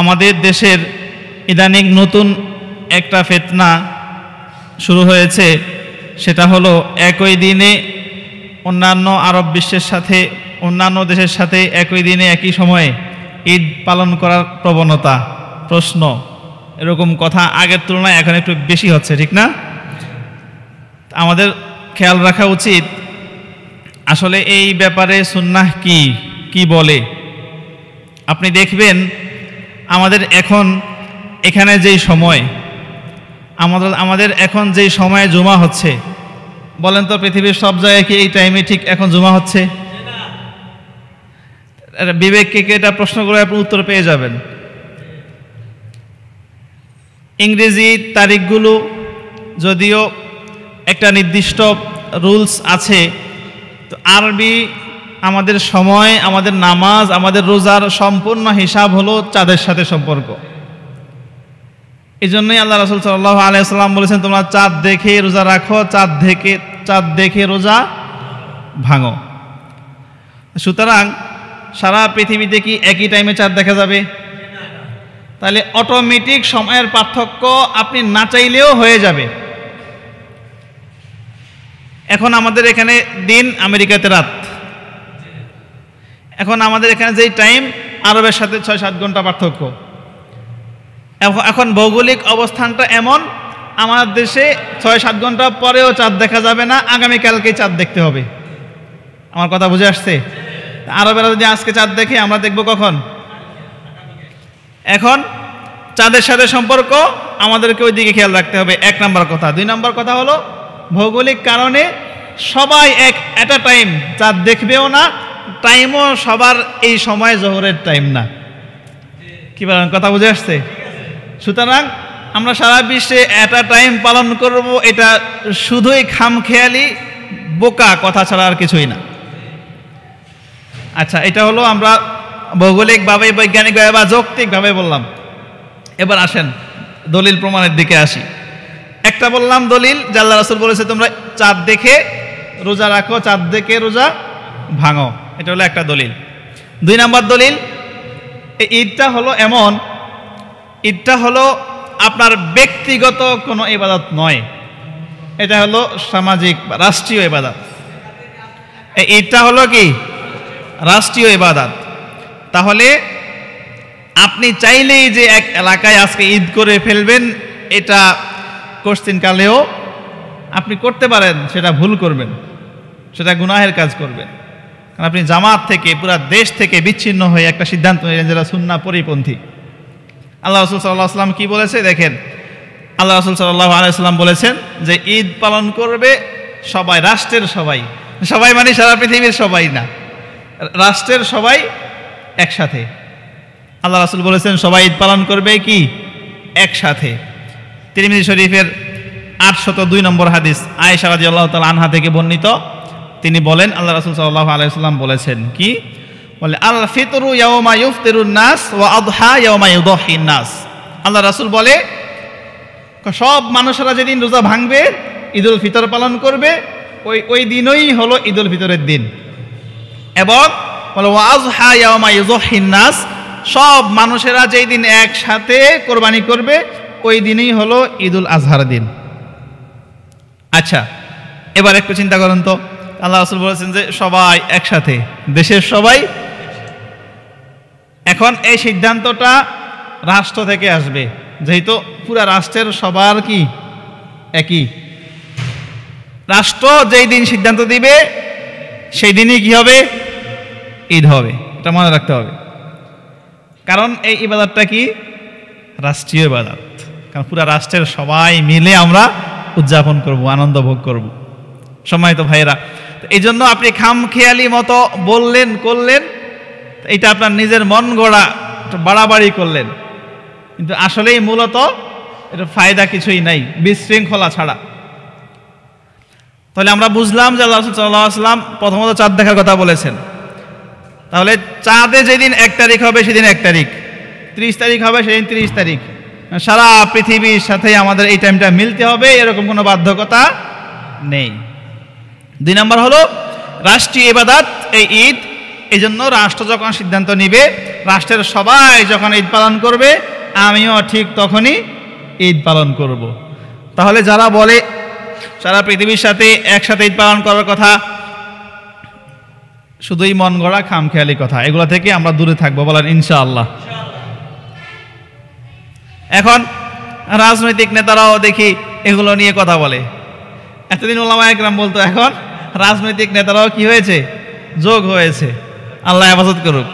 আমাদের দেশের ইদানিং নতুন একটা ফিতনা শুরু হয়েছে, সেটা হলো একই দিনে অন্যান্য আরব বিশ্বের সাথে, অন্যান্য দেশের সাথে একই দিনে একই সময়ে ঈদ পালন করার প্রবণতা। প্রশ্ন, এরকম কথা আগের তুলনায় এখন একটু বেশি হচ্ছে, ঠিক না? আমাদের খেয়াল রাখা উচিত আসলে এই ব্যাপারে সুন্নাহ কি বলে। আপনি দেখবেন আমাদের এখন এখানে যেই সময়, আমাদের এখন যেই সময়ে জুমা হচ্ছে, বলেন তো পৃথিবীর সব জায়গায় কি এই টাইমে ঠিক এখন জুমা হচ্ছে? বিবেককে এটা প্রশ্ন করে আপনি উত্তর পেয়ে যাবেন। ইংরেজি তারিখগুলো যদিও একটা নির্দিষ্ট রুলস আছে, তো আরবি আমাদের সময়, আমাদের নামাজ, আমাদের রোজার সম্পূর্ণ হিসাব হলো চাঁদের সাথে সম্পর্ক। এই জন্যই আল্লাহ রাসূল সাল্লাল্লাহু আলাইহি ওয়াসাল্লাম বলেছেন, তোমরা চাঁদ দেখে রোজা রাখো, চাঁদ দেখে রোজা ভাঙো। সুতরাং সারা পৃথিবীতে কি একই টাইমে চাঁদ দেখা যাবে? তাহলে অটোমেটিক সময়ের পার্থক্য আপনি না চাইলেও হয়ে যাবে। এখন আমাদের এখানে দিন, আমেরিকাতে রাত। এখন আমাদের এখানে যেই টাইম, আরবের সাথে 6-7 ঘন্টা পার্থক্য। এখন ভৌগোলিক অবস্থানটা এমন, আমার দেশে 6-7 ঘন্টা পরেও চাঁদ দেখা যাবে না, আগামীকালকেই চাঁদ দেখতে হবে। আমার কথা বুঝে আসছে? আরবেরা যদি আজকে চাঁদ দেখে, আমরা দেখব কখন? এখন চাঁদের সাথে সম্পর্ক আমাদেরকে ওই দিকে খেয়াল রাখতে হবে, 1 নম্বর কথা। 2 নম্বর কথা হলো ভৌগোলিক কারণে সবাই এট আ টাইম চাঁদ দেখবেও না, টাইমও সবার এই সময় জোহরের টাইম না। কি বলেন, কথা বুঝে আসছে? সুতরাং আমরা সারা বিশ্বে এট আ টাইম পালন করব, এটা শুধুই খামখেয়ালি বোকা কথা ছাড়া আর কিছুই না। আচ্ছা, এটা হলো আমরা ভৌগোলিকভাবে, বৈজ্ঞানিকভাবে বা যৌক্তিকভাবে বললাম। এবার আসেন দলিল প্রমাণের দিকে আসি। একটা বললাম দলিল, যে আল্লাহ রাসূল বলেছে তোমরা চাঁদ দেখে রোজা রাখো, চাঁদ দেখে রোজা ভাঙো, এটা হলো একটা দলিল। 2 নম্বর দলিল, এই ঈদটা হলো এমন, ঈদটা হলো আপনার ব্যক্তিগত কোনো ইবাদত নয়, এটা হলো সামাজিক বা রাষ্ট্রীয় ইবাদত। এই ঈদটা হলো কি? রাষ্ট্রীয় ইবাদত। তাহলে আপনি চাইলেই যে এক এলাকায় আজকে ঈদ করে ফেলবেন, এটা কোশ্চিনকালেও আপনি করতে পারেন, সেটা ভুল করবেন, সেটা গুনাহের কাজ করবেন। কারণ আপনি জামাত থেকে, পুরা দেশ থেকে বিচ্ছিন্ন হয়ে একটা সিদ্ধান্ত নিলেন যেটা সুন্নাহ পরিপন্থী। আল্লাহ রাসূল সাল্লাল্লাহু আলাইহি ওয়াসাল্লাম কি বলেছে দেখেন। আল্লাহ রাসূল সাল্লাল্লাহু আলাইহি ওয়াসাল্লাম বলেছেন যে ঈদ পালন করবে সবাই, রাষ্ট্রের সবাই। সবাই মানে সারা পৃথিবীর সবাই না, রাষ্ট্রের সবাই একসাথে। আল্লাহ রাসূল বলেছেন সবাই ঈদ পালন করবে কি? একসাথে। তিরমিজি শরীফের 802 নম্বর হাদিস, আয়েশা রাদিয়াল্লাহু তাআলা আনহা থেকে বর্ণিত। তিনি বলেন, আল্লাহ রাসূল সাল্লাল্লাহু আলাইহি ওয়াসাল্লাম বলেছেন কি? বলে, আল ফিতরু ইয়াওমা ইফতিরুন নাস ওয়া আযহা ইয়াওমা ইউদহিন নাস। আল্লাহ রাসূল বলে, সব মানুষেরা যেদিন রোজা ভাঙবে, ঈদুল ফিতর পালন করবে, ওই দিনই হলো ঈদুল ফিতরের দিন। এবং বলে ওয়া আযহা ইয়াওমা ইউদহিন নাস, সব মানুষেরা যেই দিন একসাথে কোরবানি করবে, ওই দিনই হলো ঈদুল আজহার দিন। আচ্ছা, এবার একটু চিন্তা করেন তো, আল্লাহ রাসূল বলেছেন যে সবাই একসাথে, দেশের সবাই। এখন এই সিদ্ধান্তটা রাষ্ট্র থেকে আসবে, যেহেতু পুরা রাষ্ট্রের সবার কি একই। রাষ্ট্র যেই দিন সিদ্ধান্ত দিবে, সেই দিনই কি হবে? ঈদ হবে। এটা মনে রাখতে হবে, কারণ এই ইবাদতটা কি? রাষ্ট্রীয় ইবাদত। কারণ পুরা রাষ্ট্রের সবাই মিলে আমরা উদযাপন করব, আনন্দ ভোগ করব। সম্মানিত ভাইয়েরা, এই জন্য আপনি খামখেয়ালি মতো বললেন, করলেন, এটা আপনার নিজের মন গড়া বাড়াবাড়ি করলেন, কিন্তু আসলেই মূলত এটা ফায়দা কিছুই নাই, বিশৃঙ্খলা ছাড়া। তাহলে আমরা বুঝলাম যে আল্লাহ রাসূল সাল্লাল্লাহু আলাইহি ওয়াসাল্লাম প্রথমত চাঁদ দেখার কথা বলেছেন। তাহলে চাঁদে যেদিন 1 তারিখ হবে সেদিন 1 তারিখ, 30 তারিখ হবে সেদিন 30 তারিখ, সারা পৃথিবীর সাথে আমাদের এই টাইমটা মিলতে হবে, এরকম কোনো বাধ্যকতা নেই। 2 নম্বর হলো রাষ্ট্রীয় ইবাদত এই ঈদ, এই জন্য রাষ্ট্র যখন সিদ্ধান্ত নিবে, রাষ্ট্রের সবাই যখন ঈদ পালন করবে, আমিও ঠিক তখনই ঈদ পালন করব। তাহলে যারা বলে সারা পৃথিবীর সাথে একসাথে ঈদ পালন করার কথা, শুধুই মন গড়া খামখেয়ালি কথা, এগুলো থেকে আমরা দূরে থাকবো, বলেন ইনশাআল্লাহ। এখন রাজনৈতিক নেতারাও দেখি এগুলো নিয়ে কথা বলে। এতদিন ওলামা একরাম বলতো, এখন রাজনৈতিক নেতারাও কি হয়েছে, যোগ হয়েছে। আল্লাহ হেফাজত করুক।